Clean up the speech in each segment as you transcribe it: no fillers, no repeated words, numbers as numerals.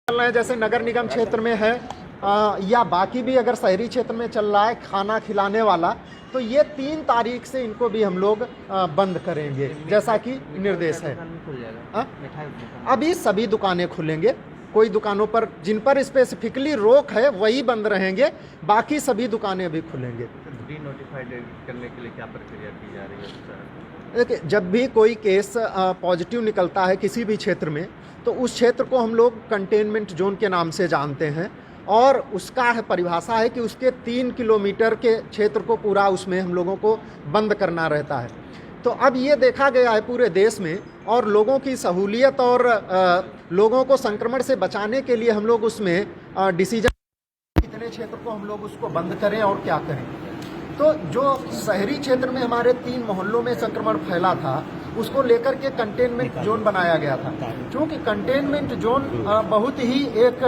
चल रहे हैं, जैसे नगर निगम क्षेत्र में है या बाकी भी अगर शहरी क्षेत्र में चल रहा है खाना खिलाने वाला, तो ये 3 तारीख से इनको भी हम लोग बंद करेंगे, जैसा कि निर्देश है। अभी सभी दुकानें खुलेंगे, कोई दुकानों पर जिन पर स्पेसिफिकली रोक है वही बंद रहेंगे, बाकी सभी दुकानें अभी खुलेंगे। डी नोटिफाइड करने के लिए क्या प्रक्रिया की जा रही है? देखिए, जब भी कोई केस पॉजिटिव निकलता है किसी भी क्षेत्र में, तो उस क्षेत्र को हम लोग कंटेनमेंट जोन के नाम से जानते हैं, और उसका परिभाषा है कि उसके 3 किलोमीटर के क्षेत्र को पूरा उसमें हम लोगों को बंद करना रहता है। तो अब ये देखा गया है पूरे देश में, और लोगों की सहूलियत और लोगों को संक्रमण से बचाने के लिए हम लोग उसमें डिसीजन कितने क्षेत्र को हम लोग उसको बंद करें और क्या करें। तो जो शहरी क्षेत्र में हमारे 3 मोहल्लों में संक्रमण फैला था, उसको लेकर के कंटेनमेंट जोन बनाया गया था। क्योंकि कंटेनमेंट जोन बहुत ही एक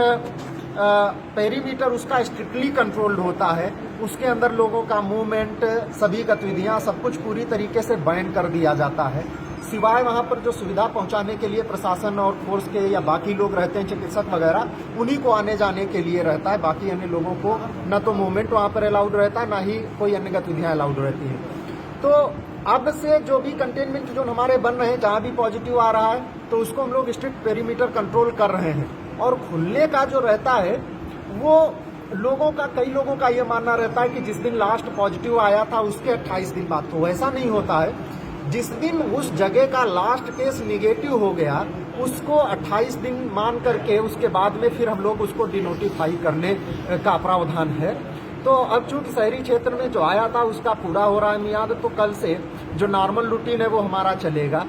पेरीमीटर उसका स्ट्रिक्टली कंट्रोल्ड होता है, उसके अंदर लोगों का मूवमेंट, सभी गतिविधियां, सब कुछ पूरी तरीके से बैन कर दिया जाता है, सिवाय वहां पर जो सुविधा पहुंचाने के लिए प्रशासन और फोर्स के या बाकी लोग रहते हैं, चिकित्सक वगैरह, उन्हीं को आने जाने के लिए रहता है। बाकी अन्य लोगों को न तो मूवमेंट वहां पर अलाउड रहता है, ना ही कोई अन्य गतिविधियां अलाउड रहती हैं। तो अब से जो भी कंटेनमेंट जोन हमारे बन रहे हैं, जहां भी पॉजिटिव आ रहा है, तो उसको हम लोग स्ट्रिक्ट पेरीमीटर कंट्रोल कर रहे हैं। और खुलने का जो रहता है, वो लोगों का, कई लोगों का ये मानना रहता है कि जिस दिन लास्ट पॉजिटिव आया था उसके 28 दिन बाद, तो ऐसा नहीं होता है। जिस दिन उस जगह का लास्ट केस निगेटिव हो गया, उसको 28 दिन मान करके उसके बाद में फिर हम लोग उसको डिनोटिफाई करने का प्रावधान है। तो अब चूंकि शहरी क्षेत्र में जो आया था उसका पूरा हो रहा है मियाद, तो कल से जो नॉर्मल रूटीन है वो हमारा चलेगा।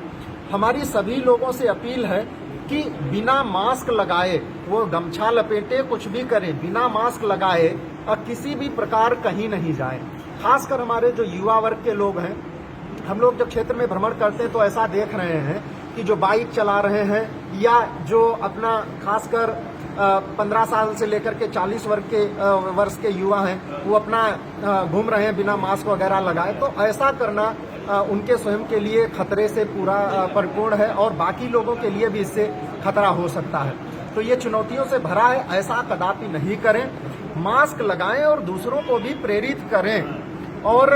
हमारी सभी लोगों से अपील है कि बिना मास्क लगाए, वो गमछा लपेटे, कुछ भी करें, बिना मास्क लगाए और किसी भी प्रकार कहीं नहीं जाए। खासकर हमारे जो युवा वर्ग के लोग हैं, हम लोग जब क्षेत्र में भ्रमण करते हैं तो ऐसा देख रहे हैं कि जो बाइक चला रहे हैं या जो अपना खासकर 15 साल से लेकर के 40 वर्ष के युवा हैं, वो अपना घूम रहे हैं बिना मास्क वगैरह लगाए, तो ऐसा करना उनके स्वयं के लिए खतरे से पूरा परिपूर्ण है, और बाकी लोगों के लिए भी इससे खतरा हो सकता है। तो ये चुनौतियों से भरा है, ऐसा कदापि नहीं करें, मास्क लगाएं और दूसरों को भी प्रेरित करें। और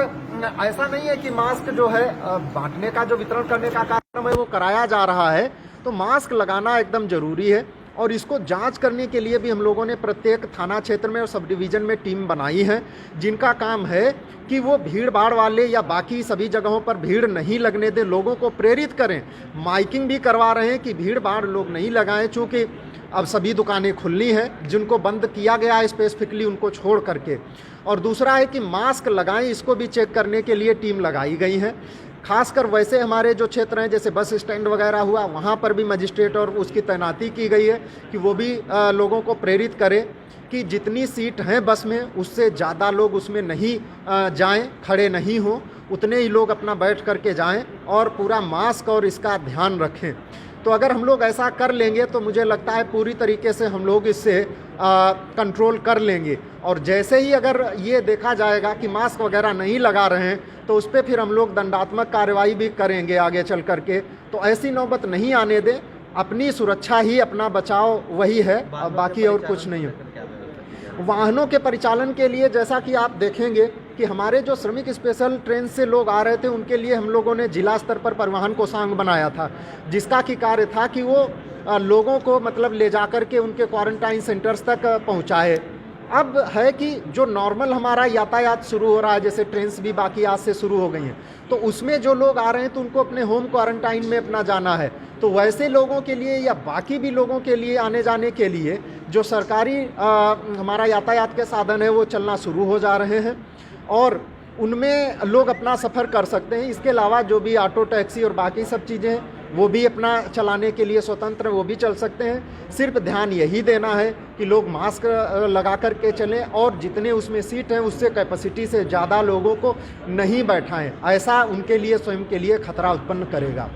ऐसा नहीं है कि मास्क जो है बांटने का, जो वितरण करने का कार्यक्रम है वो कराया जा रहा है, तो मास्क लगाना एकदम जरूरी है। और इसको जांच करने के लिए भी हम लोगों ने प्रत्येक थाना क्षेत्र में और सब डिवीजन में टीम बनाई है, जिनका काम है कि वो भीड़ भाड़ वाले या बाकी सभी जगहों पर भीड़ नहीं लगने दें, लोगों को प्रेरित करें। माइकिंग भी करवा रहे हैं कि भीड़ भाड़ लोग नहीं लगाएं, चूँकि अब सभी दुकानें खुलनी हैं, जिनको बंद किया गया है स्पेसिफिकली उनको छोड़ करके। और दूसरा है कि मास्क लगाएं, इसको भी चेक करने के लिए टीम लगाई गई है। खासकर वैसे हमारे जो क्षेत्र हैं, जैसे बस स्टैंड वगैरह हुआ, वहाँ पर भी मजिस्ट्रेट और उसकी तैनाती की गई है कि वो भी लोगों को प्रेरित करें कि जितनी सीट हैं बस में, उससे ज़्यादा लोग उसमें नहीं जाएं, खड़े नहीं हों, उतने ही लोग अपना बैठ करके जाएं और पूरा मास्क और इसका ध्यान रखें। तो अगर हम लोग ऐसा कर लेंगे तो मुझे लगता है पूरी तरीके से हम लोग इससे कंट्रोल कर लेंगे। और जैसे ही अगर ये देखा जाएगा कि मास्क वगैरह नहीं लगा रहे हैं, तो उस पर फिर हम लोग दंडात्मक कार्रवाई भी करेंगे आगे चल करके। तो ऐसी नौबत नहीं आने दें, अपनी सुरक्षा ही अपना बचाव वही है, बाकी और कुछ नहीं है। वाहनों के परिचालन के लिए जैसा कि आप देखेंगे कि हमारे जो श्रमिक स्पेशल ट्रेन से लोग आ रहे थे, उनके लिए हम लोगों ने जिला स्तर पर परिवहन कोषांग बनाया था, जिसका कि कार्य था कि वो लोगों को मतलब ले जाकर के उनके क्वारंटाइन सेंटर्स तक पहुंचाए। अब है कि जो नॉर्मल हमारा यातायात शुरू हो रहा है, जैसे ट्रेन्स भी बाकी आज से शुरू हो गई हैं, तो उसमें जो लोग आ रहे हैं तो उनको अपने होम क्वारंटाइन में अपना जाना है। तो वैसे लोगों के लिए या बाकी भी लोगों के लिए आने जाने के लिए जो सरकारी हमारा यातायात के साधन है वो चलना शुरू हो जा रहे हैं, और उनमें लोग अपना सफ़र कर सकते हैं। इसके अलावा जो भी ऑटो, टैक्सी और बाकी सब चीज़ें हैं वो भी अपना चलाने के लिए स्वतंत्र, वो भी चल सकते हैं। सिर्फ ध्यान यही देना है कि लोग मास्क लगा कर के चलें, और जितने उसमें सीट हैं उससे कैपेसिटी से ज़्यादा लोगों को नहीं बैठाएं, ऐसा उनके लिए स्वयं के लिए खतरा उत्पन्न करेगा।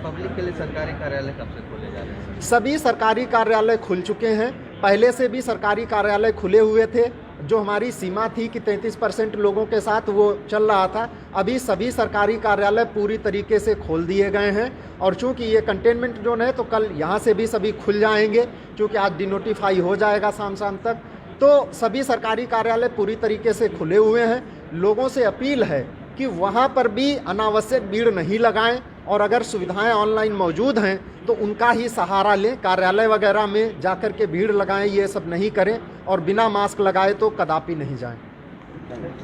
पब्लिक के लिए सरकारी कार्यालय कब से खोले जा रहे हैं? सभी सरकारी कार्यालय खुल चुके हैं, पहले से भी सरकारी कार्यालय खुले हुए थे, जो हमारी सीमा थी कि 33% लोगों के साथ वो चल रहा था, अभी सभी सरकारी कार्यालय पूरी तरीके से खोल दिए गए हैं। और चूंकि ये कंटेनमेंट जोन है तो कल यहाँ से भी सभी खुल जाएंगे, क्योंकि आज डिनोटिफाई हो जाएगा शाम तक। तो सभी सरकारी कार्यालय पूरी तरीके से खुले हुए हैं। लोगों से अपील है कि वहाँ पर भी अनावश्यक भीड़ नहीं लगाएं, और अगर सुविधाएं ऑनलाइन मौजूद हैं तो उनका ही सहारा लें। कार्यालय वगैरह में जाकर के भीड़ लगाएं, ये सब नहीं करें, और बिना मास्क लगाए तो कदापि नहीं जाएं।